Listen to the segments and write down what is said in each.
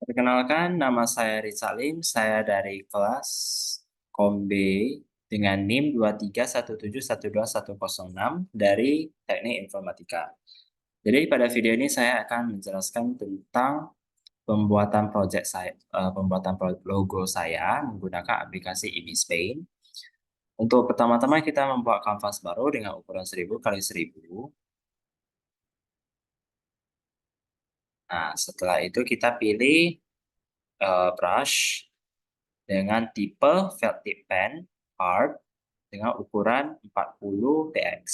Perkenalkan, nama saya Ritsalim. Saya dari kelas Kom B dengan NIM 231712106 dari Teknik Informatika. Jadi pada video ini saya akan menjelaskan tentang pembuatan logo saya menggunakan aplikasi Image Paint. Untuk pertama-tama kita membuat kanvas baru dengan ukuran 1000 kali 1000. Nah, setelah itu kita pilih brush dengan tipe felt tip pen hard dengan ukuran 40 px.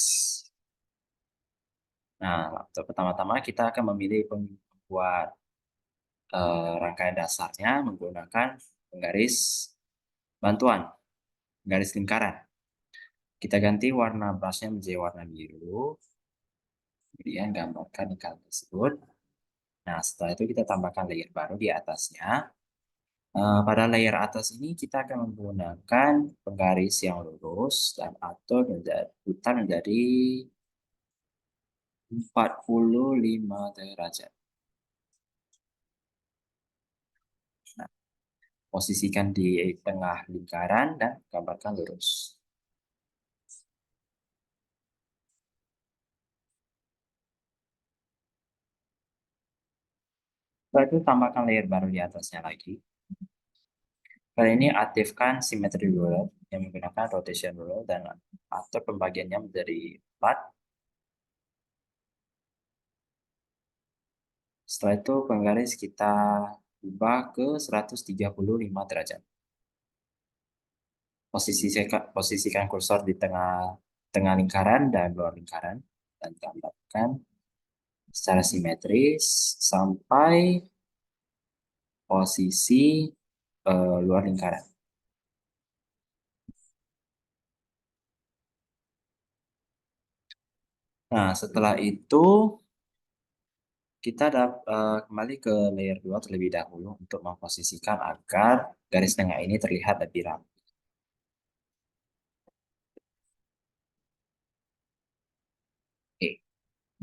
Nah, untuk pertama-tama kita akan memilih membuat rangkaian dasarnya menggunakan penggaris bantuan, garis lingkaran. Kita ganti warna brushnya menjadi warna biru, kemudian gambarkan lingkaran tersebut. Nah, setelah itu kita tambahkan layer baru di atasnya. Pada layer atas ini kita akan menggunakan penggaris yang lurus dan atur putar menjadi 45 derajat. Nah, posisikan di tengah lingkaran dan gambarkan lurus. Setelah itu tambahkan layer baru di atasnya lagi. Kali ini aktifkan symmetry ruler yang menggunakan rotation ruler dan atur pembagiannya menjadi 4. Setelah itu penggaris kita ubah ke 135 derajat. Posisikan kursor di tengah lingkaran dan luar lingkaran dan gambarkan secara simetris sampai posisi luar lingkaran. Nah, setelah itu kita kembali ke layer 2 terlebih dahulu untuk memposisikan agar garis tengah ini terlihat lebih rapi. Oke.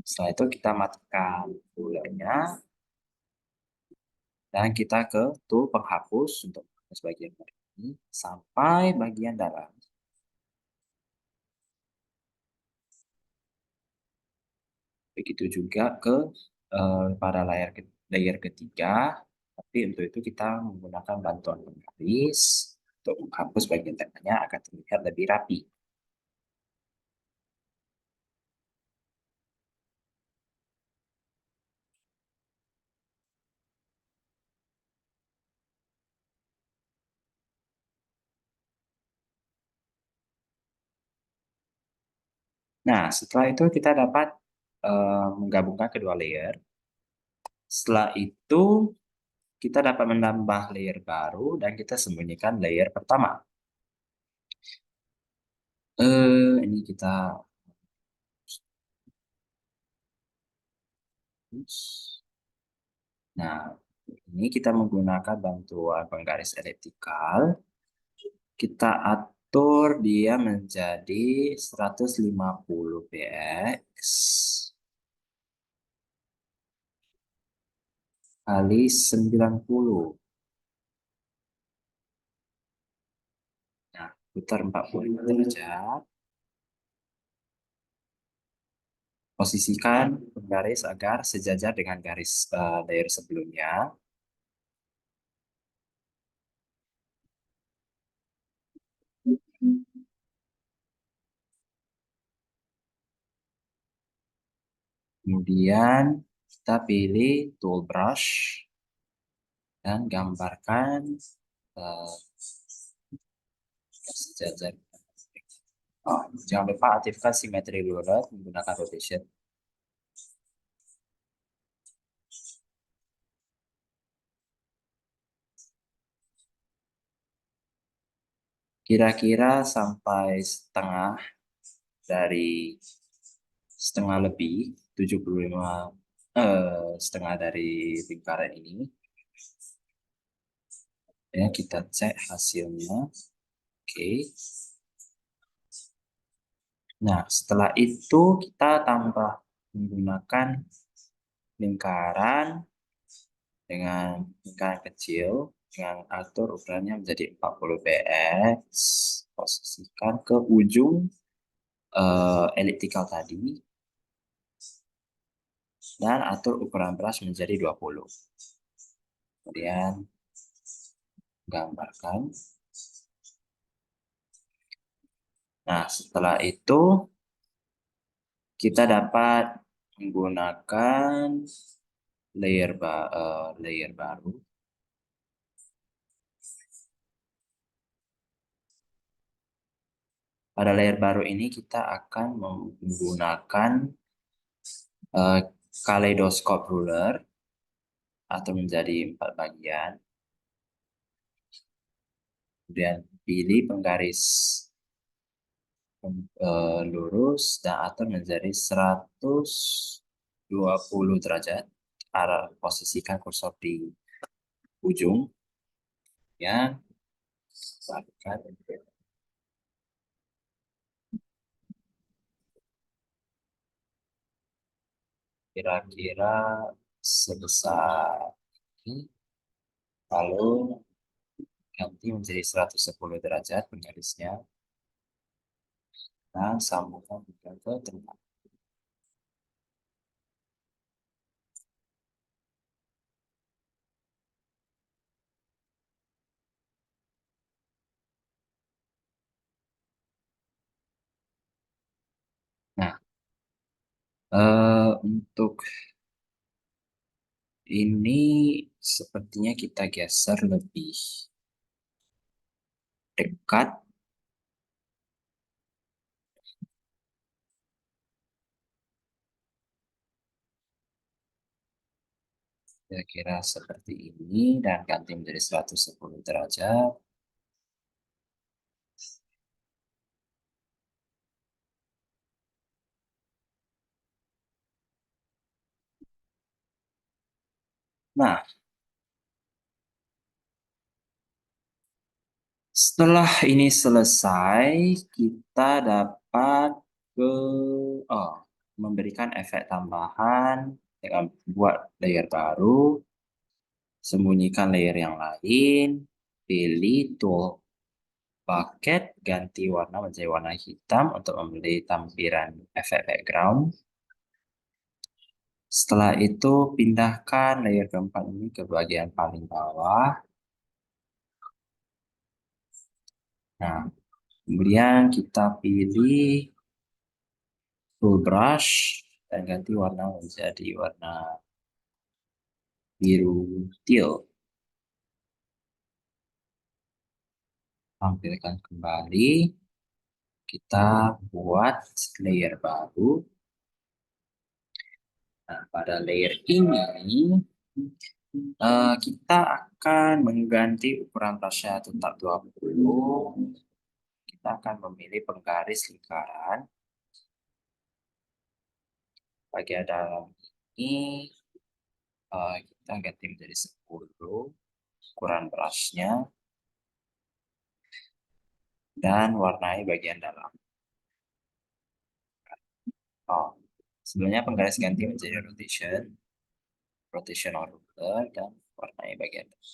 Setelah itu kita matikan rulernya dan kita ke tool penghapus untuk menghapus bagian ini sampai bagian dalam. Begitu juga ke pada layer ketiga, tapi untuk itu kita menggunakan bantuan penggaris untuk menghapus bagian tengahnya agar terlihat lebih rapi. Nah, setelah itu kita dapat menggabungkan kedua layer. Setelah itu kita dapat menambah layer baru dan kita sembunyikan layer pertama. Ini kita Nah, ini kita menggunakan bantuan penggaris elliptikal. Kita atur dia menjadi 150 px kali 90. Nah, putar 45 derajat. Posisikan penggaris agar sejajar dengan garis layer sebelumnya. Kemudian kita pilih tool brush dan gambarkan sejajar. Oh, jangan lupa aktifkan symmetry ruler menggunakan rotation. Kira-kira sampai setengah lebih 75 setengah dari lingkaran ini. Ya, kita cek hasilnya. Oke. Nah, setelah itu kita tambah menggunakan lingkaran dengan lingkaran kecil, dengan atur ukurannya menjadi 40 px, posisikan ke ujung elliptical tadi, dan atur ukuran brush menjadi 20. Kemudian gambarkan. Nah, setelah itu kita dapat menggunakan layer baru. Pada layer baru ini kita akan menggunakan kaleidoscope ruler atau menjadi 4 bagian. Kemudian pilih penggaris lurus dan atur menjadi 120 derajat. Posisikan kursor di ujung. Ya, lakukan. Kira-kira sebesar ini. Lalu ganti menjadi 110 derajat penggarisnya. Dan sambungkan juga ke tengah. Nah, untuk ini sepertinya kita geser lebih dekat. Kira-kira seperti ini dan ganti menjadi 110 derajat. Nah, setelah ini selesai, kita dapat oh, memberikan efek tambahan dengan buat layer baru, sembunyikan layer yang lain, pilih tool bucket, ganti warna menjadi warna hitam untuk memberi tampilan efek background. Setelah itu, pindahkan layer keempat ini ke bagian paling bawah. Nah, kemudian kita pilih full brush dan ganti warna menjadi warna biru teal. Tampilkan kembali. Kita buat layer baru. Nah, pada layer ini kita akan mengganti ukuran brushnya tetap 20. Kita akan memilih penggaris lingkaran. Bagian dalam ini kita ganti menjadi 10 ukuran brushnya dan warnai bagian dalam. Sebelumnya penggaris ganti menjadi rotational ruler dan warnai bagian dalam.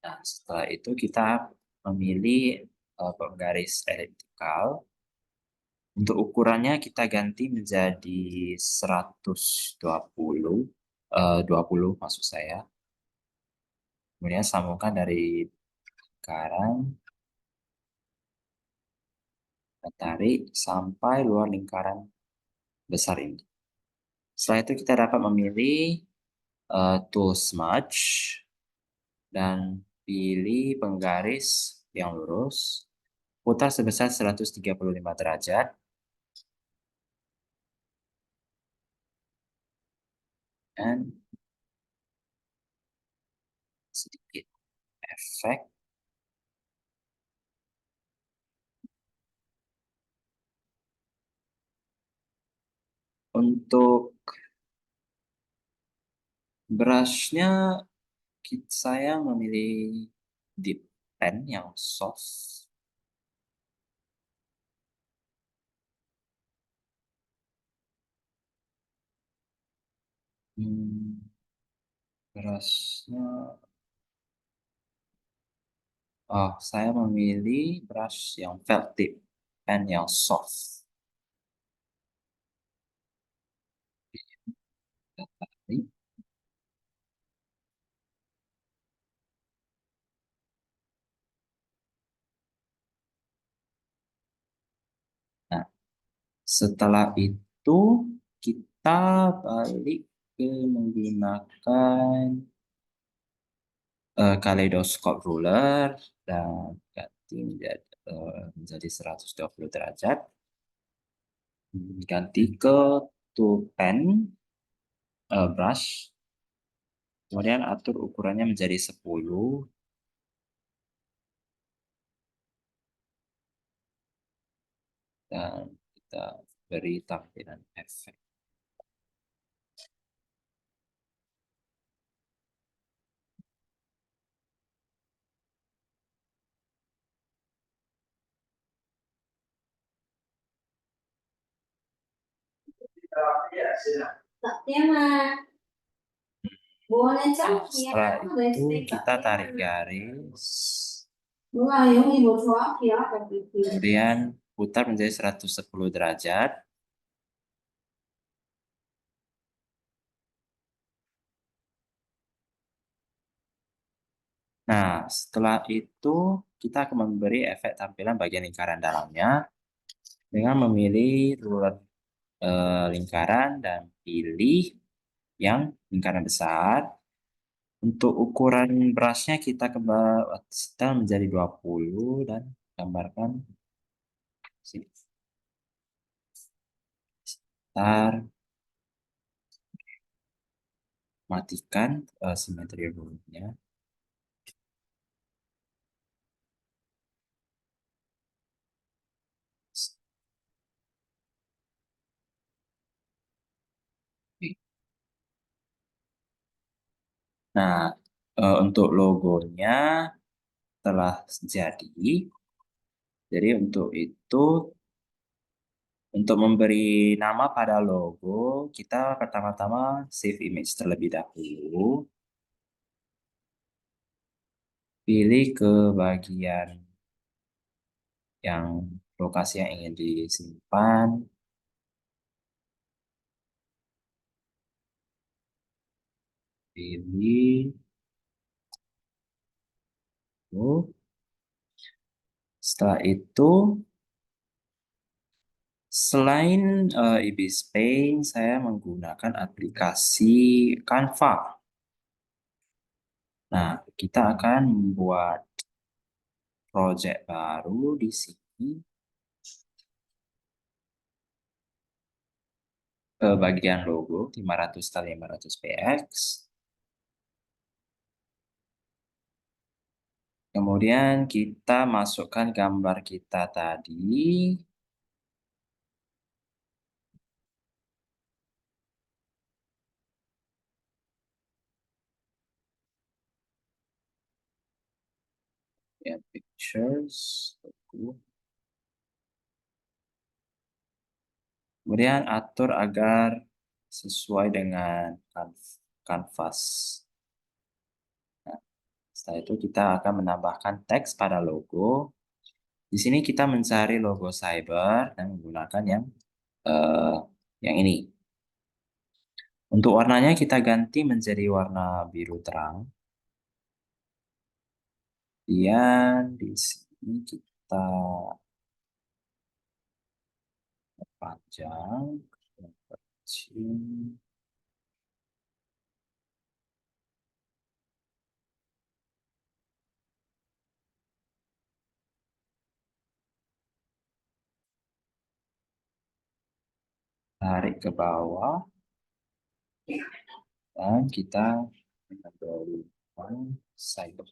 Nah, setelah itu kita memilih penggaris elliptical. Untuk ukurannya kita ganti menjadi 120, 20 maksud saya. Kemudian sambungkan dari lingkaran, tarik sampai luar lingkaran besar ini. Setelah itu kita dapat memilih tool smudge dan pilih penggaris yang lurus. Putar sebesar 135 derajat. Dan sedikit efek. Untuk brushnya saya memilih dip pen yang soft. Hmm, Berasnya, saya memilih beras yang felt tip dan yang soft. Nah, setelah itu kita balik ke menggunakan kaleidoskop ruler dan ganti menjadi 120 derajat. Ganti ke tool pen brush, kemudian atur ukurannya menjadi 10 dan kita beri tampilan efek. Nah, setelah itu kita tarik garis, kemudian putar menjadi 110 derajat. Nah, setelah itu kita akan memberi efek tampilan bagian lingkaran dalamnya dengan memilih ruler lingkaran dan pilih yang lingkaran besar. Untuk ukuran brushnya kita kembali setel menjadi 20 dan gambarkan sini. Sebentar, matikan simetri rulernya. Nah, untuk logonya telah jadi. Jadi untuk itu, untuk memberi nama pada logo, kita pertama-tama save image terlebih dahulu. Pilih ke bagian yang lokasi yang ingin disimpan. Pilih. Oh, setelah itu, selain Ibis Paint, saya menggunakan aplikasi Canva. Nah, kita akan membuat project baru di sini. Ke bagian logo 500 kali 500 px. Kemudian kita masukkan gambar kita tadi. Ya, pictures. Kemudian atur agar sesuai dengan kanvas. Nah, setelah itu kita akan menambahkan teks pada logo. Di sini kita mencari logo cyber dan menggunakan eh, yang ini. Untuk warnanya kita ganti menjadi warna biru terang. Kemudian di sini kita panjang, kecil, tarik ke bawah, dan kita mengambil cyber.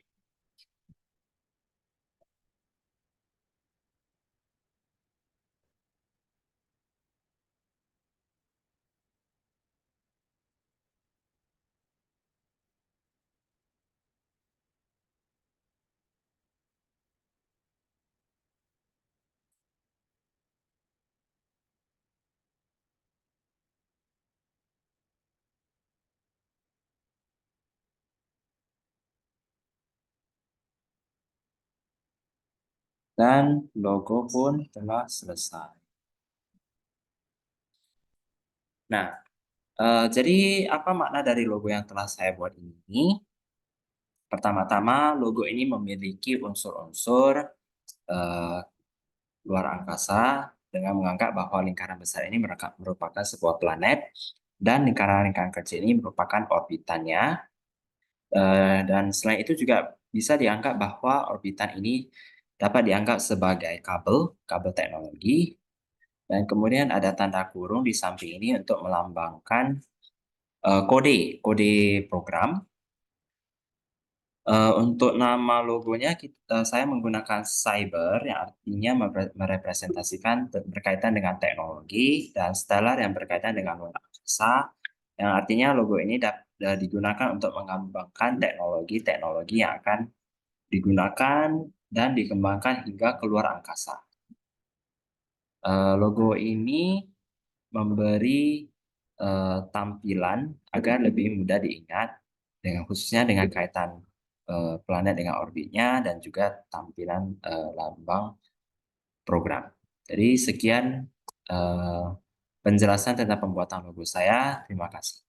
Dan logo pun telah selesai. Nah, jadi apa makna dari logo yang telah saya buat ini? Pertama-tama, logo ini memiliki unsur-unsur eee, luar angkasa dengan menganggap bahwa lingkaran besar ini merupakan sebuah planet dan lingkaran-lingkaran kecil ini merupakan orbitannya. Dan selain itu juga bisa dianggap bahwa orbitan ini dapat dianggap sebagai kabel, kabel teknologi, dan kemudian ada tanda kurung di samping ini untuk melambangkan, kode, kode program. Untuk nama logonya saya menggunakan cyber yang artinya merepresentasikan berkaitan dengan teknologi dan stellar yang berkaitan dengan luar angkasa, yang artinya logo ini digunakan untuk mengembangkan teknologi-teknologi yang akan digunakan dan dikembangkan hingga ke luar angkasa. Logo ini memberi, tampilan agar lebih mudah diingat khususnya dengan kaitan, planet dengan orbitnya dan juga tampilan, lambang program. Jadi sekian, eee, penjelasan tentang pembuatan logo saya. Terima kasih.